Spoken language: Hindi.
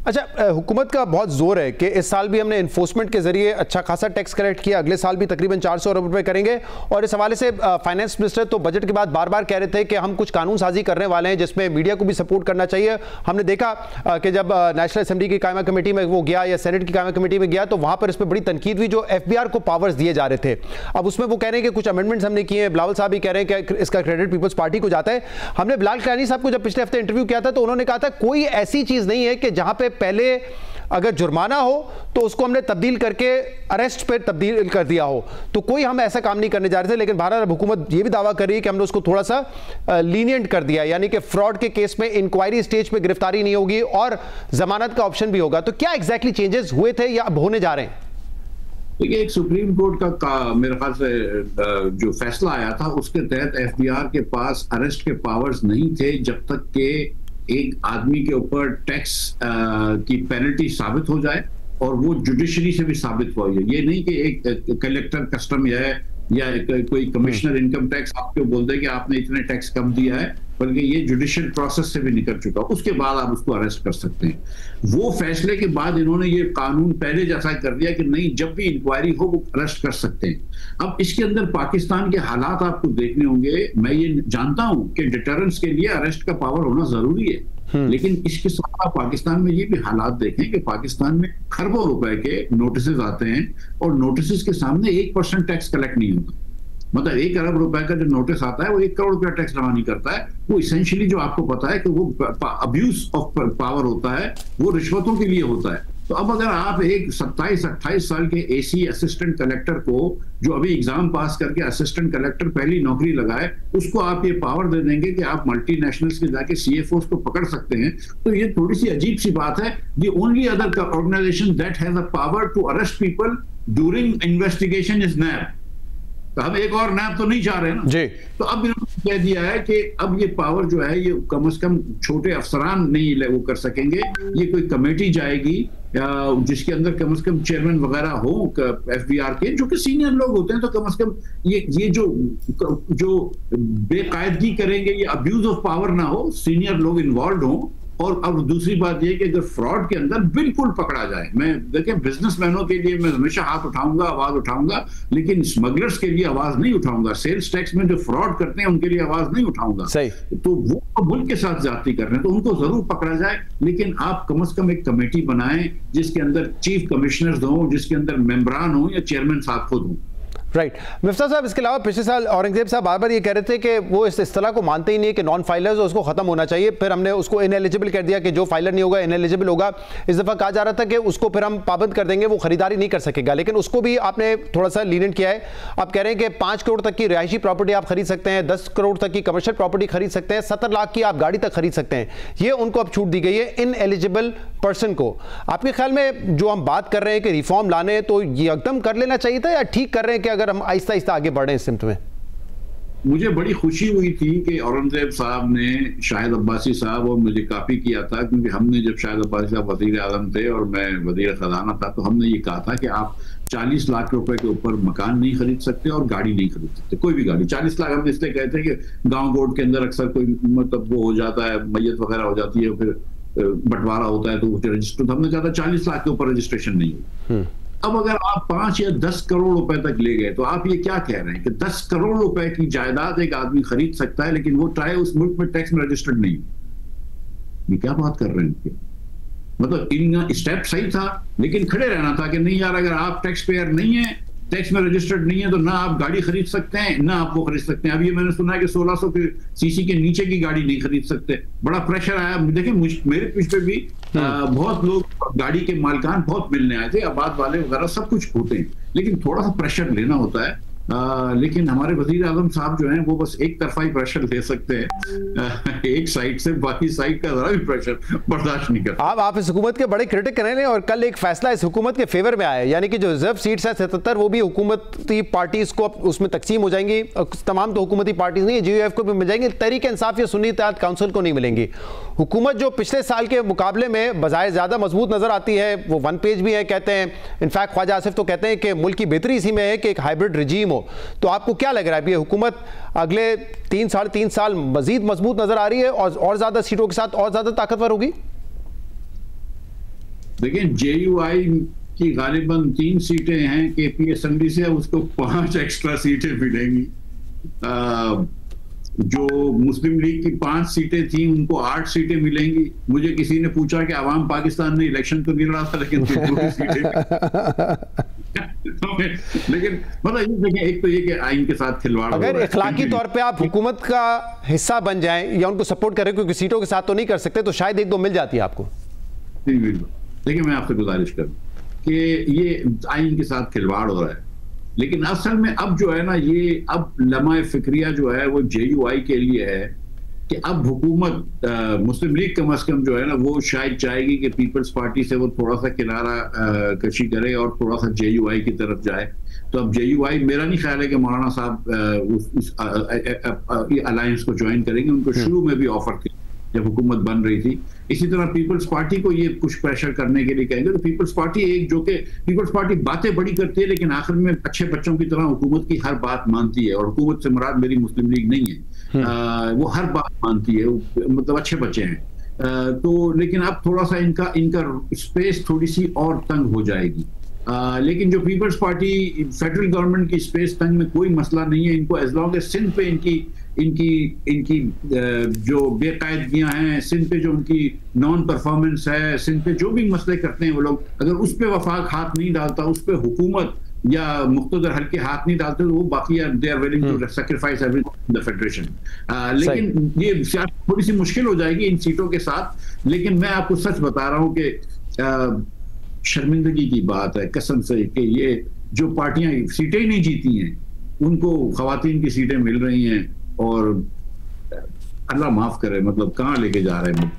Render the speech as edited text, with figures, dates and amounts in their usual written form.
अच्छा, हुकूमत का बहुत जोर है कि इस साल भी हमने इन्फोर्समेंट के जरिए अच्छा खासा टैक्स कलेक्ट किया, अगले साल भी तकरीबन 400 अरब रुपए करेंगे। और इस हवाले से फाइनेंस मिनिस्टर तो बजट के बाद बार बार कह रहे थे कि हम कुछ कानून साजी करने वाले हैं जिसमें मीडिया को भी सपोर्ट करना चाहिए। हमने देखा कि जब नेशनल असेंबली की कायमा कमेटी में वो गया या सेनेट की कायमा कमेटी में गया तो वहां पर इस पर बड़ी तनकीद हुई, जो FBR को पावर्स दिए जा रहे थे। अब उसमें वो कह रहे हैं कि कुछ अमेंडमेंट्स हमने किए हैं, बिलावल साहब भी कह रहे हैं कि इसका क्रेडिट पीपल्स पार्टी को जाता है। हमने बिलाल कानी साहब को जब पिछले हफ्ते इंटरव्यू किया था तो उन्होंने कहा था कोई ऐसी चीज नहीं है कि जहां पे पहले अगर जुर्माना हो तो उसको हमने तब्दील करके अरेस्ट पर तब्दील कर दिया हो, तो कोई हम ऐसा काम नहीं करने जा रहे थे। लेकिन बहरहाल हुकूमत ये भी दावा कर रही है कि हमने उसको थोड़ा सा लीनियंट कर दिया, यानी कि फ्रॉड के केस में इंक्वायरी स्टेज पे गिरफ्तारी नहीं होगी और जमानत का ऑप्शन भी होगा। तो क्या एग्जैक्टली चेंजेस हुए थे या अब होने जा रहे हैं? देखिए, एक सुप्रीम कोर्ट का मेरे ख्याल से जो फैसला आया था उसके तहत FBR के पास अरेस्ट के पावर्स नहीं थे जब तक के एक आदमी के ऊपर टैक्स की पेनल्टी साबित हो जाए और वो जुडिशरी से भी साबित हो जाए। ये नहीं कि एक कलेक्टर कस्टम या कोई कमिश्नर इनकम टैक्स आपको बोल दे कि आपने इतने टैक्स कम दिया है, बल्कि ये जुडिशियल प्रोसेस से भी निकल चुका, उसके बाद आप उसको अरेस्ट कर सकते हैं। वो फैसले के बाद इन्होंने ये कानून पहले जैसा कर दिया कि नहीं, जब भी इंक्वायरी हो वो अरेस्ट कर सकते हैं। अब इसके अंदर पाकिस्तान के हालात आपको देखने होंगे। मैं ये जानता हूं कि डिटरेंस के लिए अरेस्ट का पावर होना जरूरी है, लेकिन इसके साथ पाकिस्तान में ये भी हालात देखें कि पाकिस्तान में खरबों रुपए के नोटिस आते हैं और नोटिस के सामने 1% टैक्स कलेक्ट नहीं होता। मतलब 1 अरब रुपए का जो नोटिस आता है वो 1 करोड़ रुपया टैक्स जमा नहीं करता है। वो इसेंशियली जो आपको पता है कि वो अब्यूज ऑफ पावर होता है, वो रिश्वतों के लिए होता है। तो अब अगर आप एक 27-28 साल के AC असिस्टेंट कलेक्टर को, जो अभी एग्जाम पास करके असिस्टेंट कलेक्टर पहली नौकरी लगाए, उसको आप ये पावर दे देंगे कि आप मल्टीनेशनल्स के जाके CFOs को पकड़ सकते हैं, तो ये थोड़ी सी अजीब सी बात है। The only other organization that has a power to arrest people during investigation is NAB। तो हम एक और NAB तो नहीं चाह रहे ना जी। तो अब इन्होंने कह दिया है कि अब ये पावर जो है ये कम से कम छोटे अफसरान नहीं वो कर सकेंगे, ये कोई कमेटी जाएगी जिसके अंदर कम से कम चेयरमैन वगैरह हो FBR के, जो कि सीनियर लोग होते हैं। तो कम से कम ये जो बेकायदगी करेंगे, ये अब्यूज ऑफ पावर ना हो, सीनियर लोग इन्वॉल्व हो। और अब दूसरी बात यह कि अगर फ्रॉड के अंदर बिल्कुल पकड़ा जाए, मैं देखें बिजनेसमैनों के लिए मैं हमेशा हाथ उठाऊंगा, आवाज उठाऊंगा, लेकिन स्मगलर्स के लिए आवाज नहीं उठाऊंगा, सेल्स टैक्स में जो फ्रॉड करते हैं उनके लिए आवाज नहीं उठाऊंगा। तो वो मुल्क के साथ ज्यादती कर रहे हैं, तो उनको जरूर पकड़ा जाए, लेकिन आप कम से कम एक कमेटी बनाएं जिसके अंदर चीफ कमिश्नर्स हो, जिसके अंदर मेंबरान हो या चेयरमैन साहब खुद हो। राइट मिफ्ता साहब, इसके अलावा पिछले साल औरंगजेब साहब बार बार ये कह रहे थे कि वो इस इस्तिलाह को मानते ही नहीं है कि नॉन फाइलर्स, उसको खत्म होना चाहिए। फिर हमने उसको इनएलिजिबल कर दिया कि जो फाइलर नहीं होगा इनएलिजिबल होगा। इस दफा कहा जा रहा था कि उसको फिर हम पाबंद कर देंगे, वो खरीदारी नहीं कर सकेगा, लेकिन उसको भी आपने थोड़ा सा लीनियंट किया है। आप कह रहे हैं कि 5 करोड़ तक की रिहायशी प्रॉपर्टी आप खरीद सकते हैं, 10 करोड़ तक की कमर्शियल प्रॉपर्टी खरीद सकते हैं, 70 लाख की आप गाड़ी तक खरीद सकते हैं। ये उनको अब छूट दी गई है इनएलिजिबल पर्सन को। आपके ख्याल में जो हम बात कर रहे हैं कि रिफॉर्म लाने, तो ये एकदम कर लेना चाहिए था या ठीक कर रहे हैं कि अगर हम आहिस्ता आहिस्ता आगे बढ़े इस सिमत में? मुझे बड़ी खुशी हुई थी कि औरंगजेब साहब ने शाहिद अब्बासी साहब और मुझे काफी किया था, क्योंकि हमने जब शाहिद अब्बासी साहब वजीर आजम थे और मैं वजीर खजाना था, तो हमने ये कहा था कि आप 40 लाख रुपए के ऊपर मकान नहीं खरीद सकते और गाड़ी नहीं खरीद सकते, कोई भी गाड़ी। 40 लाख हमने इसलिए कहते हैं कि गांव गोड के अंदर अक्सर कोई मतलब वो हो जाता है, मैयत वगैरह हो जाती है, फिर बंटवारा होता है, तो रजिस्टर, हमने कहा था 40 लाख के ऊपर रजिस्ट्रेशन नहीं हो। अब अगर आप 5 या 10 करोड़ रुपए तक ले गए, तो आप ये क्या कह रहे हैं कि 10 करोड़ रुपए की जायदाद एक आदमी खरीद सकता है, लेकिन वो चाहे उस मुल्क में टैक्स में रजिस्टर्ड नहीं हो। ये क्या बात कर रहे हैं? मतलब इन स्टेप सही था, लेकिन खड़े रहना था कि नहीं यार, अगर आप टैक्स पेयर नहीं है, टैक्स में रजिस्टर्ड नहीं है, तो ना आप गाड़ी खरीद सकते हैं, ना आप वो खरीद सकते हैं। अब ये मैंने सुना है कि 1600 के सीसी के नीचे की गाड़ी नहीं खरीद सकते। बड़ा प्रेशर आया। देखिए मेरे पीछ पे भी बहुत लोग गाड़ी के मालिकान बहुत मिलने आए थे, आबाद वाले वगैरह सब कुछ होते हैं, लेकिन थोड़ा सा प्रेशर लेना होता है। लेकिन हमारे वजीर आजम साहब जो हैं वो बस एक तरफा ही प्रेशर ले सकते हैं एक साइड से, बाकी साइड का जरा भी प्रेशर बर्दाश्त नहीं करते। आप इस हुकूमत के बड़े क्रिटिक करें, और कल एक फैसला इस हुकूमत के फेवर में आया है, यानी कि जो रिजर्व सीट्स हैं 77 वो भी हुकूमती पार्टीज को उसमें तकसीम हो जाएंगी। तमाम तो हुकूमती पार्टीज नहीं है, GUF को भी मिल जाएंगे, तहरीक इंसाफ या सुन्नी इत्तेहाद काउंसिल को नहीं मिलेंगी। हुकूमत जो पिछले साल के मुकाबले में बजाय ज़्यादा मजबूत नजर आती है, वो 1 पेज भी है कहते हैं। इनफैक्ट ख्वाजा आसिफ तो कहते हैं कि मुल्क की बेहतरी इसी में है कि एक हाइब्रिड रिजीम हो। तो आपको क्या लग रहा है, ये हुकूमत अगले 3-3.5 साल मजीद मजबूत नजर आ रही है और ज़्यादा सीटों के साथ और ज़्यादा ताकतवर होगी? देखिए JUI की गालिबन 3 सीटें हैं KPSMD से, उसको 5 एक्स्ट्रा सीटें मिलेंगी। जो मुस्लिम लीग की 5 सीटें थी उनको 8 सीटें मिलेंगी। मुझे किसी ने पूछा कि अवाम पाकिस्तान में इलेक्शन तो नहीं लड़ा था, लेकिन 2 सीटें लेकिन मतलब ये देखें, एक तो ये कि आइन के साथ खिलवाड़, अगर इखलाकी तौर पे आप हुकूमत का हिस्सा बन जाएं या उनको सपोर्ट करें, क्योंकि सीटों के साथ तो नहीं कर सकते, तो शायद 1-2 मिल जाती है आपको। देखिए मैं आपसे गुजारिश करूं कि ये आइन के साथ खिलवाड़ हो रहा है, लेकिन असल में अब जो है ना, ये अब लम्हा फिक्रिया जो है वो JUI के लिए है कि अब हुकूमत मुस्लिम लीग कम से कम जो है ना वो शायद चाहेगी कि पीपल्स पार्टी से वो थोड़ा सा किनारा कशी करे और थोड़ा सा JUI की तरफ जाए। तो अब JUI, मेरा नहीं ख्याल है कि मौलाना साहब अलायंस को ज्वाइन करेंगे। उनको शुरू में भी ऑफर थी जब हुकूमत बन रही थी। इसी तरह पीपल्स पार्टी को ये कुछ प्रेशर करने के लिए कहेंगे, तो पीपल्स पार्टी एक जो कि पीपल्स पार्टी बातें बड़ी करती है, लेकिन आखिर में अच्छे बच्चों की तरह हुकूमत की हर बात मानती है। और हुकूमत से मुराद मेरी मुस्लिम लीग नहीं है, वो हर बात मानती है, मतलब अच्छे बच्चे हैं। तो लेकिन अब थोड़ा सा इनका स्पेस थोड़ी सी और तंग हो जाएगी। लेकिन जो पीपल्स पार्टी, फेडरल गवर्नमेंट की स्पेस तंग में कोई मसला नहीं है इनको, एज लॉन्ग एज सिंध पे इनकी जो बेकायदगियां हैं, सिंध पे जो उनकी नॉन परफॉर्मेंस है, सिंध पे जो भी मसले करते हैं वो लोग, अगर उस पे वफाक हाथ नहीं डालता, उस पे हुकूमत या मुख्तदर हल्के हाथ नहीं डालते, तो वो बाकी they are willing to sacrifice everything in the federation. लेकिन ये थोड़ी सी मुश्किल हो जाएगी इन सीटों के साथ। लेकिन मैं आपको सच बता रहा हूँ कि शर्मिंदगी की बात है कसम से कि ये जो पार्टियां सीटें ही नहीं जीती हैं उनको खवातीन की सीटें मिल रही हैं, और अल्लाह माफ करे, मतलब कहाँ लेके जा रहे हैं।